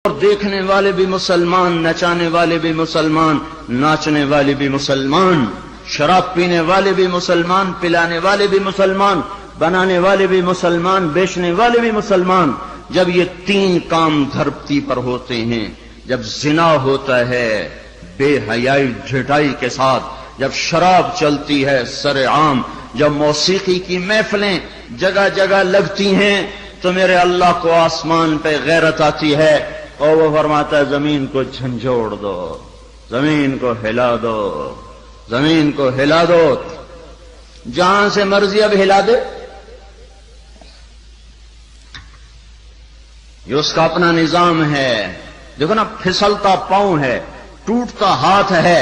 اور دیکھنے والے بھی مسلمان، نچانے والے بھی مسلمان، ناچنے والے بھی مسلمان، شراب پینے والے بھی مسلمان، پلانے والے بھی مسلمان، بنانے والے بھی مسلمان، بیچنے والے بھی مسلمان۔ جب یہ تین کام دھرتی پر ہوتے ہیں، جب زنا ہوتا ہے بے حیائی ڈھٹائی کے ساتھ، جب شراب چلتی ہے سر عام، جب موسیقی کی محفلیں جگہ جگہ لگتی ہیں، تو میرے اللہ کو آسمان پہ غیرت آتی ہے اور وہ فرماتا ہے زمین کو جھنجھوڑ دو، زمین کو ہلا دو، زمین کو ہلا دو، جہاں سے مرضی اب ہلا دے۔ یہ اس کا اپنا نظام ہے۔ دیکھو نا، پھسلتا پاؤں ہے، ٹوٹتا ہاتھ ہے،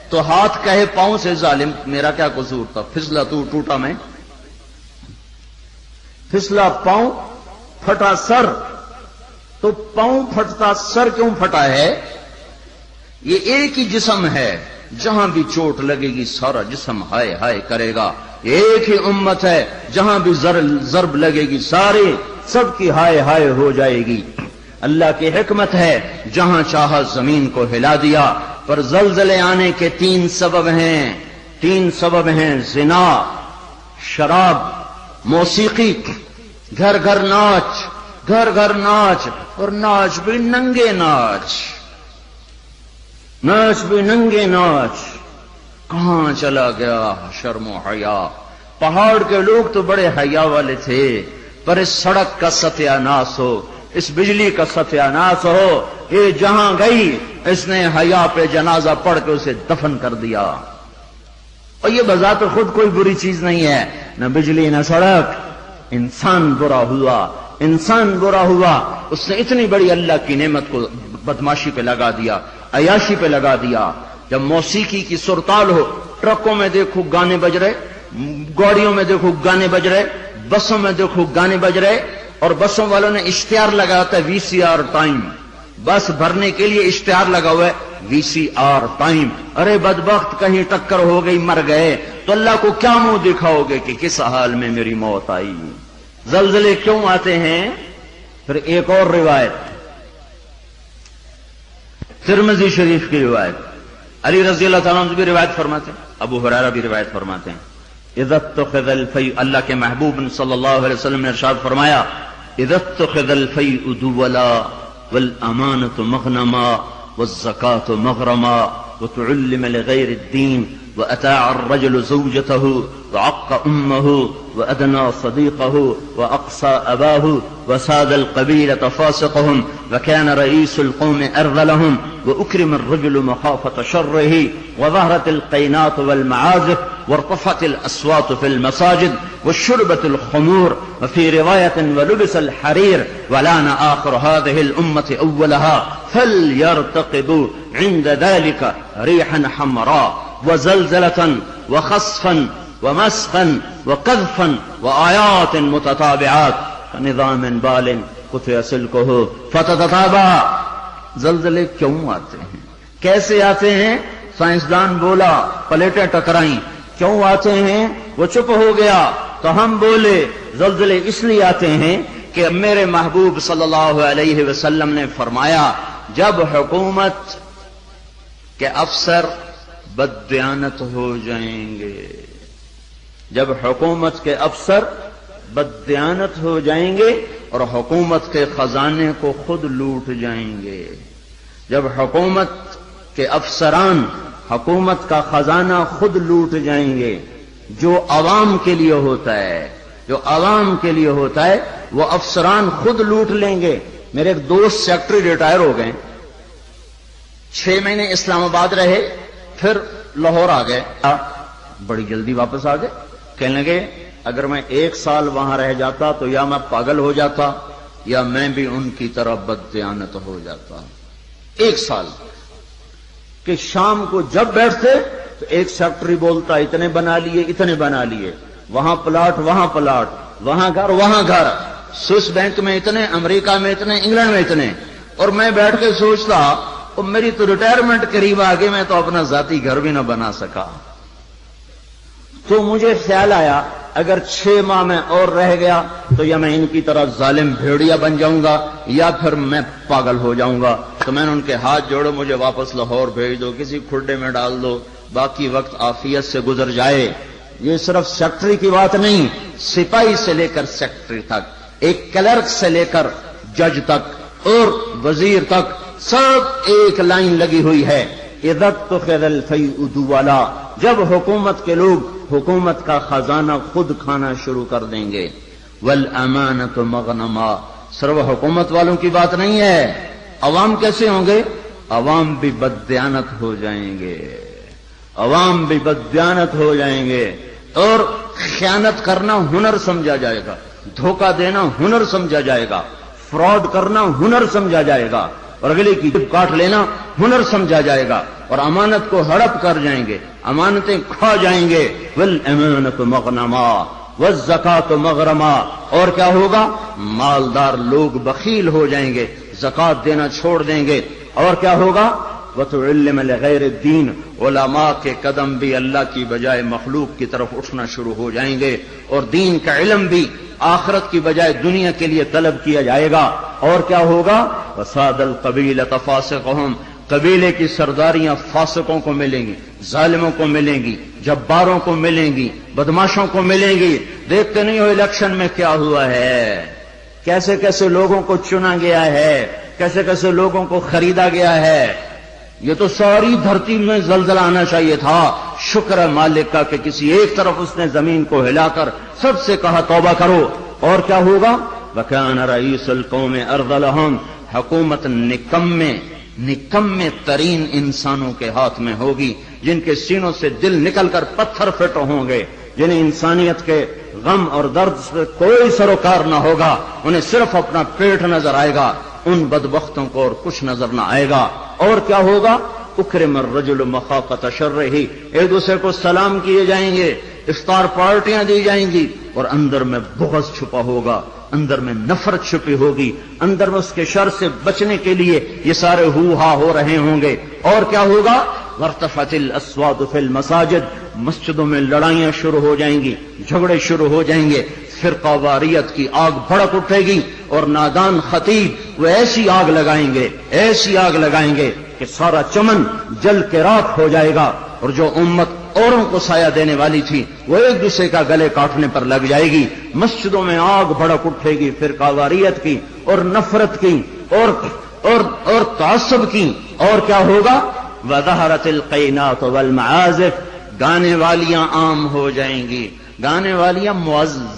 تو ہاتھ کہے پاؤں سے ظالم میرا کیا قصور تھا، پھسلا تو ٹوٹا میں، پھسلا پاؤں پھٹا سر، تو پاؤں پھٹتا سر کیوں پھٹا ہے؟ یہ ایک ہی جسم ہے، جہاں بھی چوٹ لگے گی سارا جسم ہائے ہائے کرے گا۔ یہ ایک ہی امت ہے، جہاں بھی ضرب لگے گی سارے سب کی ہائے ہائے ہو جائے گی۔ اللہ کی حکمت ہے، جہاں چاہا زمین کو ہلا دیا۔ پر زلزلے آنے کے تین سبب ہیں، زنا، شراب، موسیقی، گھر گھر ناچ، اور ناچ بھی ننگے ناچ، کہاں چلا گیا شرم و حیا؟ پہاڑ کے لوگ تو بڑے حیا والے تھے، پر اس سڑک کا ستیہ ناس ہو، اس بجلی کا ستیہ ناس ہو، یہ جہاں گئی اس نے حیا پہ جنازہ پڑھ کے اسے دفن کر دیا۔ اور یہ بذات خود کوئی بری چیز نہیں ہے، نہ بجلی نہ سڑک، انسان برا ہوا، اس نے اتنی بڑی اللہ کی نعمت کو بدماشی پہ لگا دیا، عیاشی پہ لگا دیا۔ جب موسیقی کی سرتال ہو، ٹرکوں میں دیکھو گانے بج رہے، گاڑیوں میں دیکھو گانے بج رہے، بسوں میں دیکھو گانے بج رہے، اور بسوں والوں نے اشتہار لگا ہوتا ہے VCR ٹائم، بس بھرنے کے لیے اشتہار لگا ہوا ہے VCR ٹائم۔ ارے بدبخت، کہیں ٹکر ہو گئی مر گئے تو اللہ کو کیا منہ دکھاؤ گے کہ کس حال میں میری موت آئی؟ زلزلے کیوں آتے ہیں؟ پھر ایک اور روایت، ترمذی شریف کی روایت، علی رضی اللہ تعالیٰ عنہ بھی روایت فرماتے ہیں، ابو ہریرہ بھی روایت فرماتے ہیں، اذا اتخذ الفیء، اللہ کے محبوب صلی اللہ علیہ وسلم نے ارشاد فرمایا، اذا اتخذ الفیء دولا والامانة مغنما والزکاة مغرما وتعلم لغیر الدین وأتاع الرجل زوجته وعق أمه وأدنى صديقه وأقصى أباه وساد القبيلة فاسقهم وكان رئيس القوم أرذلهم وأكرم الرجل مخافة شره وظهرت القينات والمعازف وارتفعت الأصوات في المساجد وشربت الخمور وفي رواية ولبس الحرير ولان آخر هذه الأمة أولها فليرتقبوا عند ذلك ريحا حمراء وزلزلة وخسفا ومسخا وقذفا وآيات متتابعات كنظام بال قطع سلكه فتتتابع۔ زلزلے کیوں آتے ہیں، کیسے آتے ہیں؟ سائنسدان بولا پلیٹیں ٹکرائیں، کیوں آتے ہیں؟ وہ چپ ہو گیا تو ہم بولے زلزلے اس لیے آتے ہیں کہ میرے محبوب صلی اللہ علیہ وسلم نے فرمایا، جب حکومت کے افسر بددیانت ہو جائیں گے، جب حکومت کے افسر بددیانت ہو جائیں گے اور حکومت کے خزانے کو خود لوٹ جائیں گے، جب حکومت کے افسران حکومت کا خزانہ خود لوٹ جائیں گے، جو عوام کے لیے ہوتا ہے وہ افسران خود لوٹ لیں گے۔ میرے ایک دوست سیکٹری ریٹائر ہو گئے، 6 مہینے اسلام آباد رہے، پھر لاہور آ گئے، بڑی جلدی واپس آ گئے، کہنے لگے اگر میں 1 سال وہاں رہ جاتا تو یا میں پاگل ہو جاتا یا میں بھی ان کی طرح بددیانت ہو جاتا۔ 1 سال کہ شام کو جب بیٹھتے تو ایک سیکٹری بولتا اتنے بنا لیے، وہاں پلاٹ، وہاں گھر، سوئس بینک میں اتنے، امریکہ میں اتنے، انگلینڈ میں اتنے، اور میں بیٹھ کے سوچتا اور میری تو ریٹائرمنٹ قریب آگے، میں تو اپنا ذاتی گھر بھی نہ بنا سکا۔ تو مجھے خیال آیا اگر 6 ماہ میں اور رہ گیا تو یا میں ان کی طرح ظالم بھیڑیا بن جاؤں گا یا پھر میں پاگل ہو جاؤں گا. تو میں نے ان کے ہاتھ جوڑے، مجھے واپس لاہور بھیج دو، کسی کھڈے میں ڈال دو، باقی وقت عافیت سے گزر جائے. یہ صرف سیکٹری کی بات نہیں، سپاہی سے لے کر سیکٹری تک، ایک کلرک سے لے کر جج تک اور وزیر تک سب ایک لائن لگی ہوئی ہے. اذا اتخذ الفیء دولا، جب حکومت کے لوگ حکومت کا خزانہ خود کھانا شروع کر دیں گے. والامانۃ مغنما، صرف حکومت والوں کی بات نہیں ہے. عوام کیسے ہوں گے؟ عوام بھی بددیانت ہو جائیں گے، عوام بھی بددیانت ہو جائیں گے، اور خیانت کرنا ہنر سمجھا جائے گا، دھوکہ دینا ہنر سمجھا جائے گا، فراڈ کرنا ہنر سمجھا جائے گا، اور اگلے کی جب کاٹ لینا ہنر سمجھا جائے گا، اور امانت کو ہڑپ کر جائیں گے، امانتیں کھا جائیں گے. والامانۃ مغنما والزکاۃ مغرما، اور کیا ہوگا؟ مالدار لوگ بخیل ہو جائیں گے، زکات دینا چھوڑ دیں گے. اور کیا ہوگا؟ وتعلم لغیر الدین، علماء کے قدم بھی اللہ کی بجائے مخلوق کی طرف اٹھنا شروع ہو جائیں گے، اور دین کا علم بھی آخرت کی بجائے دنیا کے لیے طلب کیا جائے گا. اور کیا ہوگا؟ وساد القبیلۃ فاسقہم، قبیلے کی سرداریاں فاسقوں کو ملیں گی، ظالموں کو ملیں گی، جباروں کو ملیں گی، بدماشوں کو ملیں گی. دیکھتے نہیں ہو الیکشن میں کیا ہوا ہے، کیسے کیسے لوگوں کو چنا گیا ہے، کیسے کیسے لوگوں کو خریدا گیا ہے. یہ تو ساری دھرتی میں زلزلہ آنا چاہیے تھا. شکر ہے مالک کا کہ کسی ایک طرف اس نے زمین کو ہلا کر سب سے کہا توبہ کرو. اور کیا ہوگا؟ وَكَانَ رَئِيسُ الْقَوْمِ أَرْذَلَهُمْ، حکومت نکمے ترین انسانوں کے ہاتھ میں ہوگی، جن کے سینوں سے دل نکل کر پتھر فٹ ہوں گے، جنہیں انسانیت کے غم اور درد سے کوئی سروکار نہ ہوگا، انہیں صرف اپنا پیٹ نظر آئے گا. ان بدبختوں کو اور کچھ نظر نہ آئے گا. اور کیا ہوگا؟ اکرم الرجل مخافۃ شرہ، ایک دوسرے کو سلام کیے جائیں گے، افطار پارٹیاں دی جائیں گی، اور اندر میں بغض چھپا ہوگا، اندر میں نفرت چھپی ہوگی، اندر میں اس کے شر سے بچنے کے لیے یہ سارے ہو ہا ہو رہے ہوں گے. اور کیا ہوگا؟ وارتفعت الاصوات فی المساجد، مسجدوں میں لڑائیاں شروع ہو جائیں گی، جھگڑے شروع ہو جائیں گے، فرقہ واریت کی آگ بھڑک اٹھے گی، اور نادان خطیب وہ ایسی آگ لگائیں گے، ایسی آگ لگائیں گے کہ سارا چمن جل کے راکھ ہو جائے گا، اور جو امت اوروں کو سایہ دینے والی تھی وہ ایک دوسرے کا گلے کاٹنے پر لگ جائے گی. مسجدوں میں آگ بھڑک اٹھے گی فرقہ واریت کی اور نفرت کی اور تعصب کی. اور کیا ہوگا؟ وظہرت القینات والمعازف، گانے والیاں عام ہو جائیں گی، گانے والیاں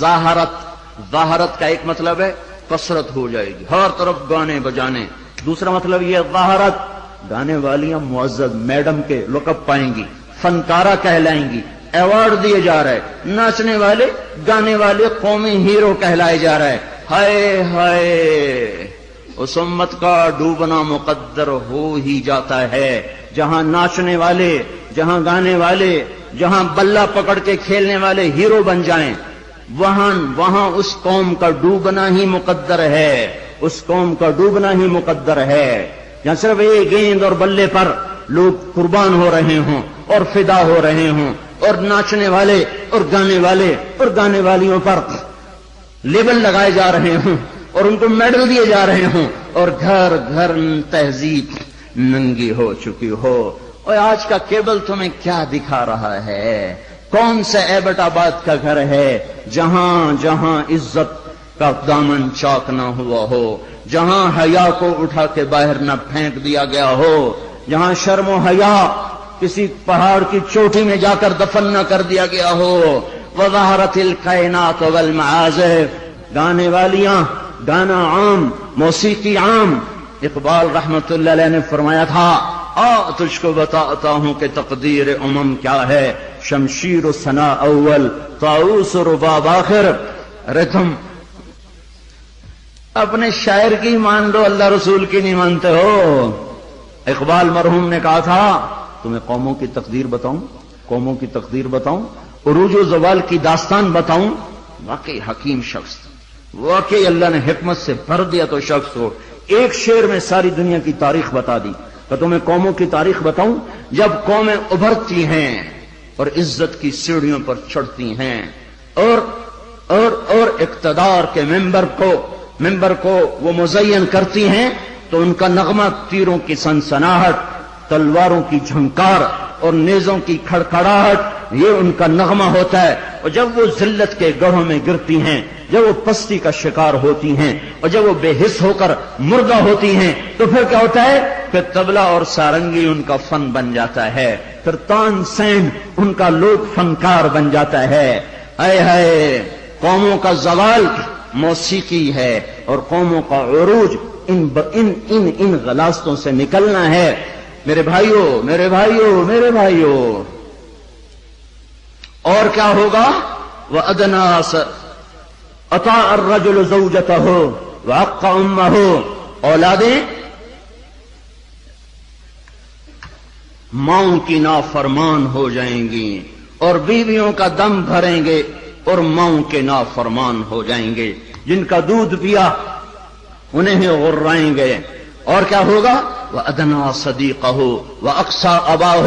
ظاہرت کا ایک مطلب ہے کثرت ہو جائے گی، ہر طرف گانے بجانے. دوسرا مطلب یہ ظاہرت، گانے والیاں معزز میڈم کے لقب پائیں گی، فنکارہ کہلائیں گی، ایوارڈ دیے جا رہے، ناچنے والے گانے والے قومی ہیرو کہلائے جا رہے. ہائے ہائے، اس امت کا ڈوبنا مقدر ہو ہی جاتا ہے. جہاں ناچنے والے، جہاں گانے والے، جہاں بلہ پکڑ کے کھیلنے والے ہیرو بن جائیں، وہاں اس قوم کا ڈوبنا ہی مقدر ہے، اس قوم کا ڈوبنا ہی مقدر ہے. جہاں صرف ایک گیند اور بلے پر لوگ قربان ہو رہے ہوں اور فدا ہو رہے ہوں، اور ناچنے والے اور گانے والیوں پر لیبل لگائے جا رہے ہوں اور ان کو میڈل دیے جا رہے ہوں، اور گھر گھر تہذیب ننگی ہو چکی ہو. اور آج کا کیبل تمہیں کیا دکھا رہا ہے؟ کون سا ایبٹ آباد کا گھر ہے جہاں عزت کا دامن چاک نہ ہوا ہو، جہاں حیا کو اٹھا کے باہر نہ پھینک دیا گیا ہو، جہاں شرم و حیا کسی پہاڑ کی چوٹی میں جا کر دفن نہ کر دیا گیا ہو. وظہرت الکائنات والمعازف، گانے والیاں، گانا عام، موسیقی عام. اقبال رحمت اللہ علیہ نے فرمایا تھا، تجھ کو بتاتا ہوں کہ تقدیر امم کیا ہے، شمشیر و ثنا اول، طاؤس و رباب آخر. ارے تم اپنے شاعر کی مان لو، اللہ رسول کی نہیں مانتے ہو. اقبال مرحوم نے کہا تھا، تمہیں قوموں کی تقدیر بتاؤں، عروج و زوال کی داستان بتاؤں. واقعی حکیم شخص، واقعی اللہ نے حکمت سے بھر دیا تو شخص ہو. ایک شعر میں ساری دنیا کی تاریخ بتا دی. تو تمہیں قوموں کی تاریخ بتاؤں، جب قومیں ابھرتی ہیں اور عزت کی سیڑھیوں پر چڑھتی ہیں، اور اقتدار کے ممبر کو وہ مزین کرتی ہیں تو ان کا نغمہ تیروں کی سنسناہٹ، تلواروں کی جھنکار اور نیزوں کی کھڑکھڑاہٹ، یہ ان کا نغمہ ہوتا ہے. اور جب وہ ذلت کے گڑھوں میں گرتی ہیں، جب وہ پستی کا شکار ہوتی ہیں اور جب وہ بے حس ہو کر مردہ ہوتی ہیں تو پھر کیا ہوتا ہے؟ پھر طبلہ اور سارنگی ان کا فن بن جاتا ہے، پھر تان سین ان کا لوک فنکار بن جاتا ہے. اے ہے قوموں کا زوال موسیقی ہے اور قوموں کا عروج ان غلاستوں سے نکلنا ہے. میرے بھائیوں اور کیا ہوگا؟ وَأَدْنَا أَطَاعَ الرَّجُلُ زَوْجَتَهُ وَعَقَّ أُمَّهُ، اولادیں ماؤں کی نافرمان ہو جائیں گی اور بیویوں کا دم بھریں گے اور ماؤں کے نافرمان ہو جائیں گے. جن کا دودھ پیا انہیں ہی غرائیں گے. اور کیا ہوگا؟ وَأَدْنَا صَدِيقَهُ وَأَقْصَى أَبَاهُ،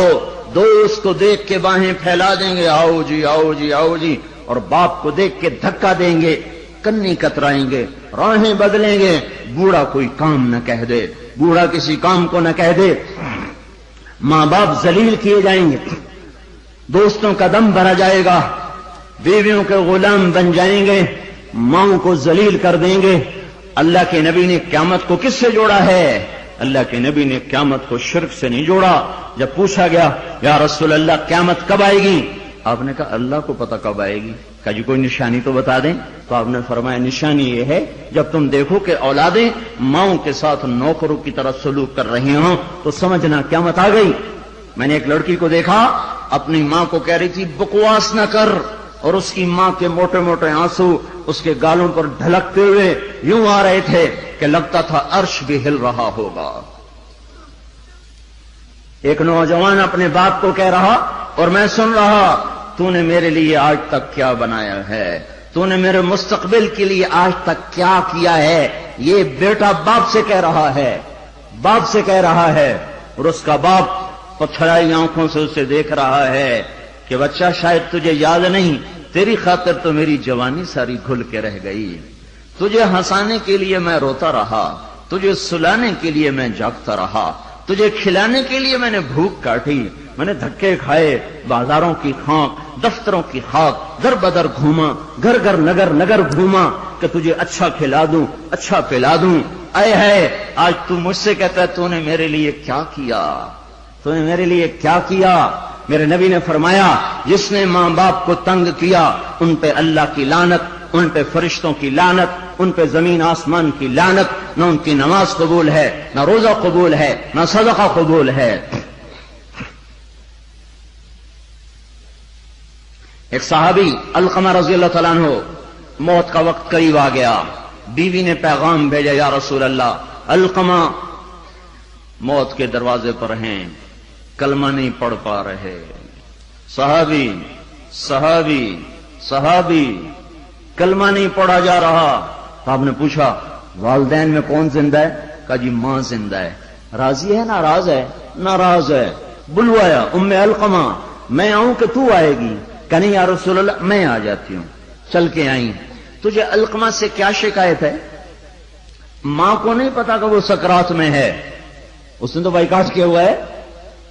دوست کو دیکھ کے باہیں پھیلا دیں گے، آؤ جی آؤ جی آؤ جی، اور باپ کو دیکھ کے دھکا دیں گے، کنی کترائیں گے، راہیں بدلیں گے. بوڑھا کوئی کام نہ کہہ دے، بوڑھا کسی کام کو نہ کہہ دے. ماں باپ ذلیل کیے جائیں گے، دوستوں کا دم بھرا جائے گا، بیویوں کے غلام بن جائیں گے، ماؤں کو ذلیل کر دیں گے. اللہ کے نبی نے قیامت کو کس سے جوڑا ہے؟ اللہ کے نبی نے قیامت کو شرک سے نہیں جوڑا. جب پوچھا گیا یا رسول اللہ قیامت کب آئے گی؟ آپ نے کہا اللہ کو پتہ کب آئے گی. کہا جی کوئی نشانی تو بتا دیں. تو آپ نے فرمایا نشانی یہ ہے جب تم دیکھو کہ اولادیں ماؤں کے ساتھ نوکروں کی طرح سلوک کر رہی ہوں تو سمجھنا قیامت آ گئی. میں نے ایک لڑکی کو دیکھا اپنی ماں کو کہہ رہی تھی بکواس نہ کر، اور اس کی ماں کے موٹے موٹے آنسو اس کے گالوں پر ڈھلکتے ہوئے یوں آ رہے تھے کہ لگتا تھا عرش بھی ہل رہا ہوگا. ایک نوجوان اپنے باپ کو کہہ رہا اور میں سن رہا، تو نے میرے لیے آج تک کیا بنایا ہے، تو نے میرے مستقبل کے لیے آج تک کیا کیا ہے. یہ بیٹا باپ سے کہہ رہا ہے اور اس کا باپ پتھرائی آنکھوں سے اسے دیکھ رہا ہے کہ بچہ شاید تجھے یاد نہیں، تیری خاطر تو میری جوانی ساری گھل کے رہ گئی. تجھے ہنسانے کے لیے میں روتا رہا، تجھے سلانے کے لیے میں جاگتا رہا، تجھے کھلانے کے لیے میں نے بھوک کاٹی، میں نے دھکے کھائے، بازاروں کی خاک، دفتروں کی خاک، در بدر گھوما، گھر گھر نگر نگر گھوما کہ تجھے اچھا کھلا دوں، اچھا پلا دوں. اے ہے آج تو مجھ سے کہتا ہے تو نے میرے لیے کیا کیا، تو نے میرے لیے کیا کیا. میرے نبی نے فرمایا جس نے ماں باپ کو تنگ کیا ان پہ اللہ کی لعنت، ان پہ فرشتوں کی لعنت، ان پہ زمین آسمان کی لعنت. نہ ان کی نماز قبول ہے، نہ روزہ قبول ہے، نہ صدقہ قبول ہے. ایک صحابی علقمہ رضی اللہ تعالیٰ عنہ، موت کا وقت قریب آ گیا، بیوی نے پیغام بھیجا یا رسول اللہ علقمہ موت کے دروازے پر ہیں، کلمہ نہیں پڑھ پا رہے. صحابی کلمہ نہیں پڑھا جا رہا. تو آپ نے پوچھا والدین میں کون زندہ ہے؟ کہا جی ماں زندہ ہے. راضی ہے ناراض ہے؟ ناراض ہے. بلوایا ام علقمہ، میں آؤں کہ تو آئے گی؟ کہ نہیں یا رسول اللہ میں آ جاتی ہوں. چل کے آئی. تجھے علقمہ سے کیا شکایت ہے؟ ماں کو نہیں پتا کہ وہ سکرات میں ہے، اس نے تو بائیکاٹ کیا ہوا ہے.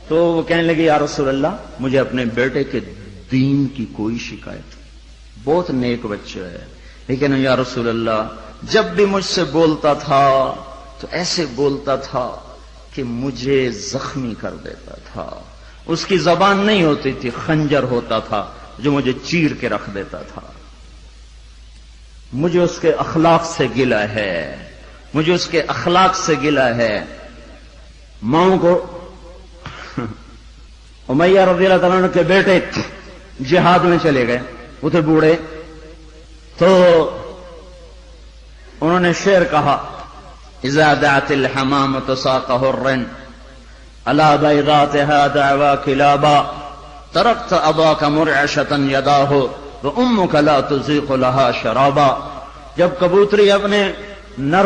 تو وہ کہنے لگے یا رسول اللہ مجھے اپنے بیٹے کے دین کی کوئی شکایت، بہت نیک بچہ ہے، لیکن یا رسول اللہ جب بھی مجھ سے بولتا تھا تو ایسے بولتا تھا کہ مجھے زخمی کر دیتا تھا. اس کی زبان نہیں ہوتی تھی، خنجر ہوتا تھا جو مجھے چیر کے رکھ دیتا تھا. مجھے اس کے اخلاق سے گلہ ہے، ماؤں کو. امیہ رضی اللہ تعالیٰ عنہ کے بیٹے جہاد میں چلے گئے، وہ تھے بوڑھے، تو انہوں نے شعر کہا اذا دعت الحمامة ساق حر على بيضاتها دعوا كلابا تركت اباك مرعشة يداه وامك لا تزيق لها شرابا. جب کبوتری اپنے نر